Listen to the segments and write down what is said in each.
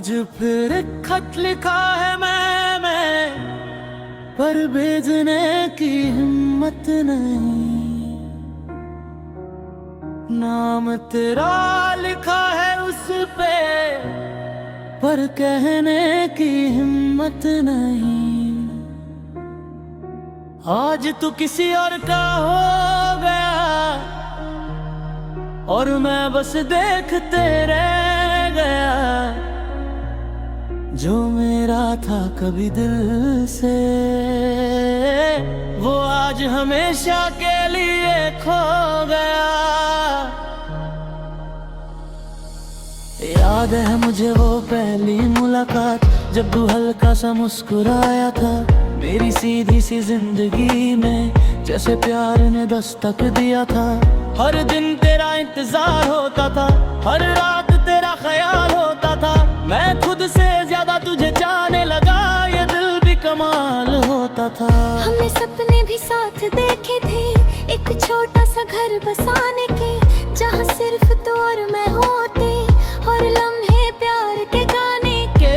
आज फिर खत लिखा है मैंने, पर भेजने की हिम्मत नहीं। नाम तेरा लिखा है उस पे, पर कहने की हिम्मत नहीं। आज तू किसी और का हो गया, और मैं बस देखते रह गया। जो मेरा था कभी दिल से, वो आज हमेशा के लिए खो गया। याद है मुझे वो पहली मुलाकात, जब तू हल्का सा मुस्कुराया था मेरी सीधी सी जिंदगी में, जैसे प्यार ने दस्तक दिया था। हर दिन तेरा इंतजार होता था, हर रात तेरा ख्याल होता था। मैं खुद से ज्यादा तुझे जाने लगा, ये दिल भी कमाल होता था। हमने सपने भी साथ देखे थे, एक छोटा सा घर बसाने के, जहाँ सिर्फ तू और मैं होते, और लम्हे प्यार के गाने के।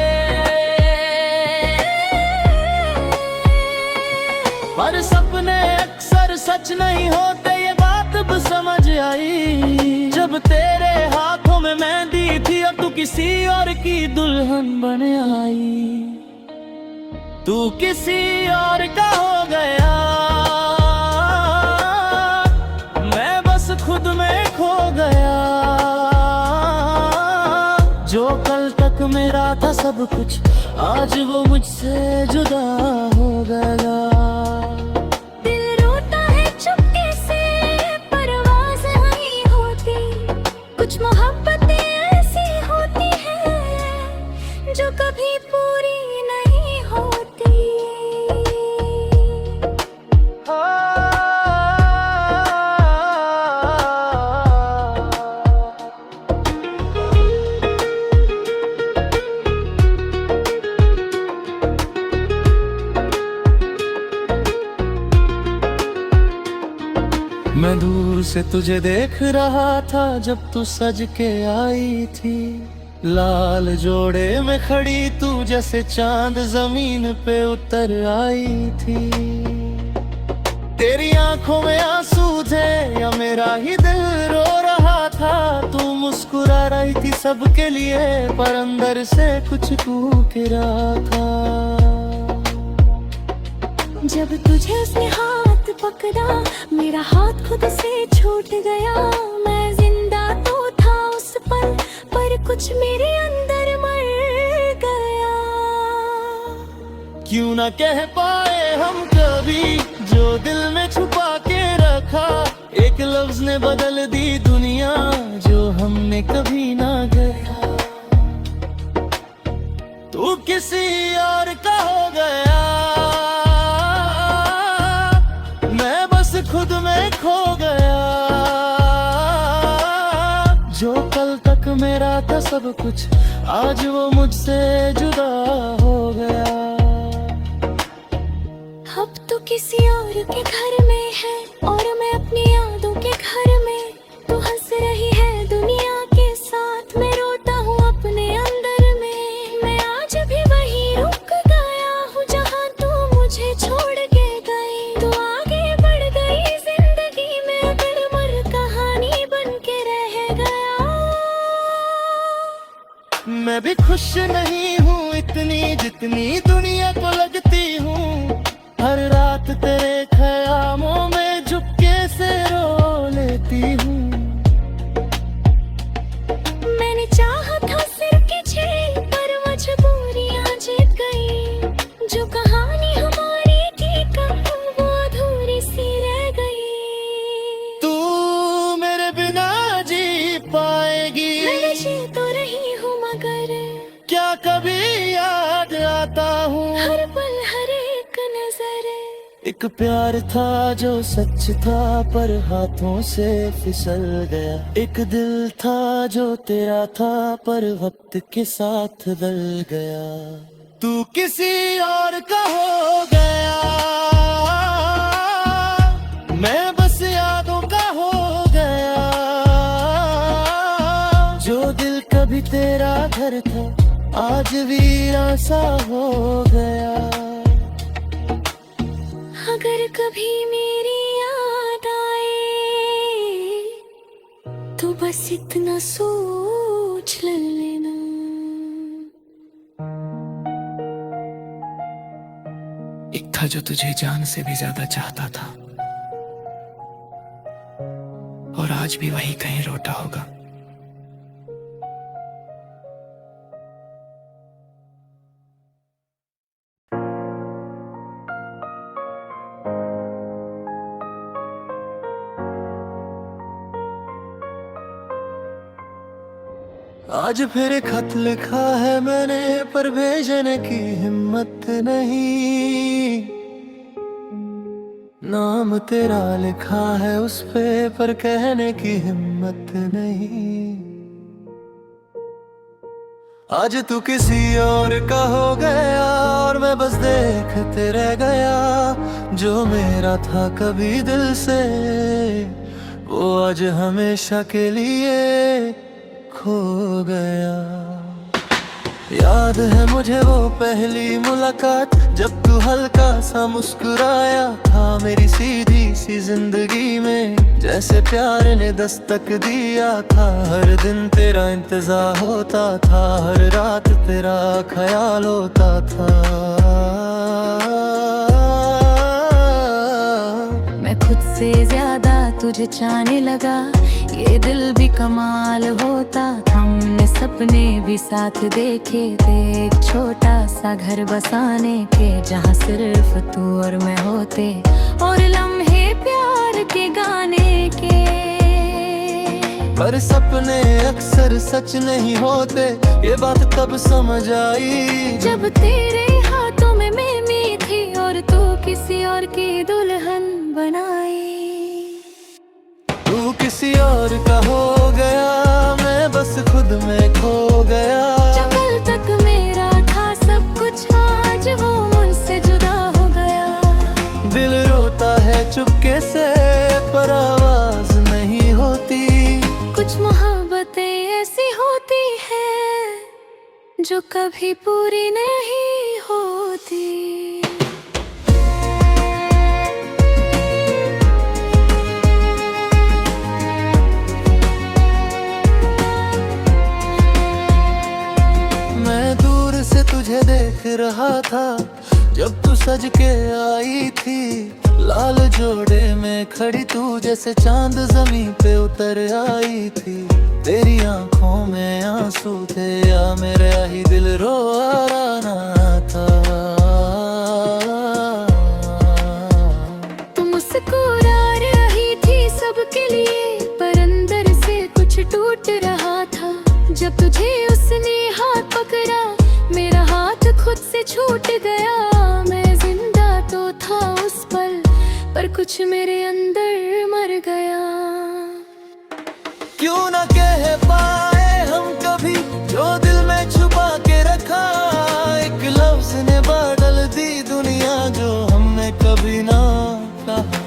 पर सपने अक्सर सच नहीं होते, ये बात अब समझ आई। जब तेरे हाथों में मेहंदी थी और तू किसी और की दुल्हन बन आई। तू किसी और का हो गया, मैं बस खुद में खो गया। जो कल तक मेरा था सब कुछ, आज वो मुझसे जुदा हो गया। दिल रोता है चुपके से, परवाज़ नहीं होती। कुछ मोहब्बतें ऐसी होती हैं, जो कभी पूरी नहीं होती। मैं दूर से तुझे देख रहा था, जब तू सज के आई थी। लाल जोड़े में खड़ी तू, जैसे चांद जमीन पे उतर आई थी। तेरी आंखों में आंसू थे या मेरा ही दिल रो रहा था। तू मुस्कुरा रही थी सबके लिए, पर अंदर से कुछ टूट रहा था। जब तुझे उसने हाथ पकड़ा, मेरा हाथ खुद से छूट गया। मैं जिंदा तो था उस पल, पर कुछ मेरे अंदर मर गया। क्यों ना कह पाए हम कभी, जो दिल में छुपा के रखा। एक लफ्ज ने बदल दी दुनिया, जो हमने कभी ना गया। तू किसी और का हो गया, मैं बस खुद में खो गया। जो कल तक मेरा था सब कुछ, आज वो मुझसे जुदा हो गया। अब तो किसी और के घर में है, और मैं अपनी यादों के घर में। तू हंस रही है दुनिया के साथ, मैं रोता हूँ अपने अंदर में। मैं आज भी वहीं रुक गया हूँ, जहाँ तू मुझे छोड़ के गई। तू आगे बढ़ गई जिंदगी में, अगर मर कहानी बन के रह गया। मैं भी खुश नहीं हूँ इतनी, जितनी दुनिया को लगती हूँ। हर रात तेरे ख्यालों में झुकके से रो लेती हूँ। मैंने चाहा था सिर की छीन, पर मजबूरियां जीत गई। जो कहानी हमारी थी कब, वो अधूरी सी रह गई। तू मेरे बिना जी पाएगी, मैं जी तो रही हूँ, मगर क्या कभी याद आता हूँ हर पल हर एक नजर। एक प्यार था जो सच था, पर हाथों से फिसल गया। एक दिल था जो तेरा था, पर वक्त के साथ बदल गया। तू किसी और का हो गया, मैं बस यादों का हो गया। जो दिल कभी तेरा घर था, आज वीरा सा हो गया। अगर कभी मेरी याद आए तो बस इतना सोच लेना। एक था जो तुझे जान से भी ज्यादा चाहता था, और आज भी वही कहीं रोता होगा। आज फिर खत लिखा है मैंने, पर भेजने की हिम्मत नहीं। नाम तेरा लिखा है उस पे, पर कहने की हिम्मत नहीं। आज तू किसी और का हो गया, और मैं बस देखते रह गया। जो मेरा था कभी दिल से, वो आज हमेशा के लिए खो गया। याद है मुझे वो पहली मुलाकात, जब तू हल्का सा मुस्कुराया था मेरी सीधी सी जिंदगी में। जैसे प्यार ने दस्तक दिया था, हर दिन तेरा इंतजार होता था, हर रात तेरा ख्याल होता था। मैं खुद से ज्यादा तुझे चाहने लगा, ये दिल भी कमाल होता। हमने सपने भी साथ देखे थे, एक छोटा सा घर बसाने के, जहाँ सिर्फ तू और मैं होते, और लम्हे प्यार के गाने के। पर सपने अक्सर सच नहीं होते, ये बात तब समझ आई जब तेरे हाथों में मैं थी, और तू किसी और की दुल्हन बनाई। तू किसी और का हो गया, मैं बस खुद में खो गया। जो कल तक मेरा था सब कुछ, आज वो मुझसे जुदा हो गया। दिल रोता है चुपके से, पर आवाज नहीं होती। कुछ मोहब्बतें ऐसी होती है जो कभी पूरी नहीं होती। तुझे देख रहा था जब तू सज के आई थी, लाल जोड़े में खड़ी तू जैसे चांद जमीन पे उतर आई थी। तेरी आंखों में आंसू थे या मेरा ही दिल रो रहा था। तू मुस्कुरा रही थी सबके लिए, पर अंदर से कुछ टूट रहा था। जब तुझे उसने हाथ पकड़ा, मेरा हाथ खुद से छूट गया। मैं जिंदा तो था उस पल, पर कुछ मेरे अंदर मर गया। क्यों ना कह पाए हम कभी जो दिल में छुपा के रखा, एक लफ्ज ने बदल दी दुनिया जो हमने कभी ना कहा।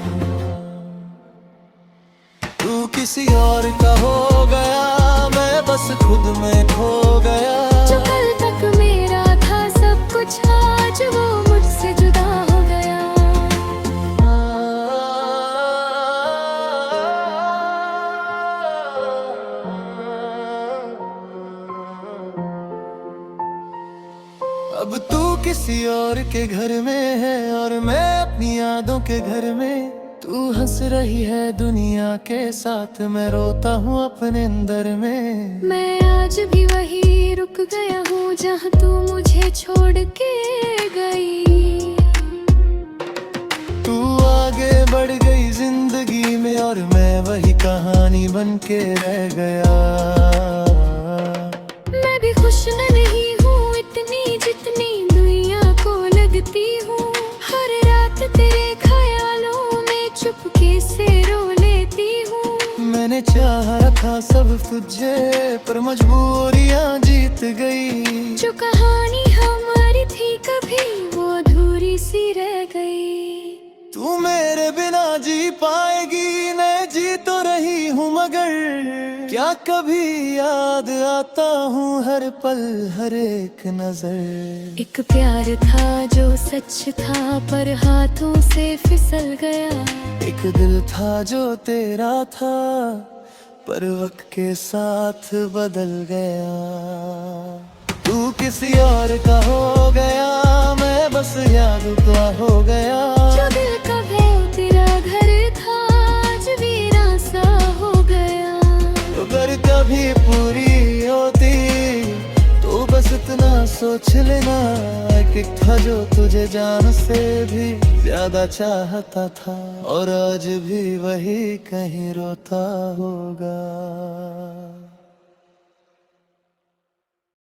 तू किसी और का हो गया, मैं बस खुद में खो गया। जो कल तक मेरा था सब कुछ, आज वो मुझसे जुदा हो गया। अब तू किसी और के घर में है, और मैं अपनी यादों के घर में। तू हंस रही है दुनिया के साथ, मैं रोता हूँ अपने अंदर में। मैं आज भी वही रुक गया हूँ जहाँ तू मुझे छोड़ के गई। तू आगे बढ़ गई जिंदगी में, और मैं वही कहानी बन के रह गया। मैं भी खुश नहीं हूँ इतनी जितनी दुनिया को लगती हूँ। हर रात तेरे ख्यालों में चुपके से रो लेती हूँ। मैंने चाहा था सब तुझे, पर मजबूरियाँ जीत गई। जो कहानी हमारी थी कभी, वो अधूरी सी रह गई। तू मेरे बिना जी पाएगी, मैं जी तो रही हूँ मगर क्या कभी याद आता हूँ हर पल हर एक नजर। एक प्यार था जो सच था पर हाथों से फिसल गया। एक दिल था जो तेरा था पर वक्त के साथ बदल गया। तू किसी और का हो गया, मैं बस याद का हो गया। जो दिल का वो तेरा घर था आज वीरान सा हो गया। अगर कभी पूरी होती तो बस इतना सोच लेना कि था जो तुझे जान से भी ज्यादा चाहता था और आज भी वही कहीं रोता होगा।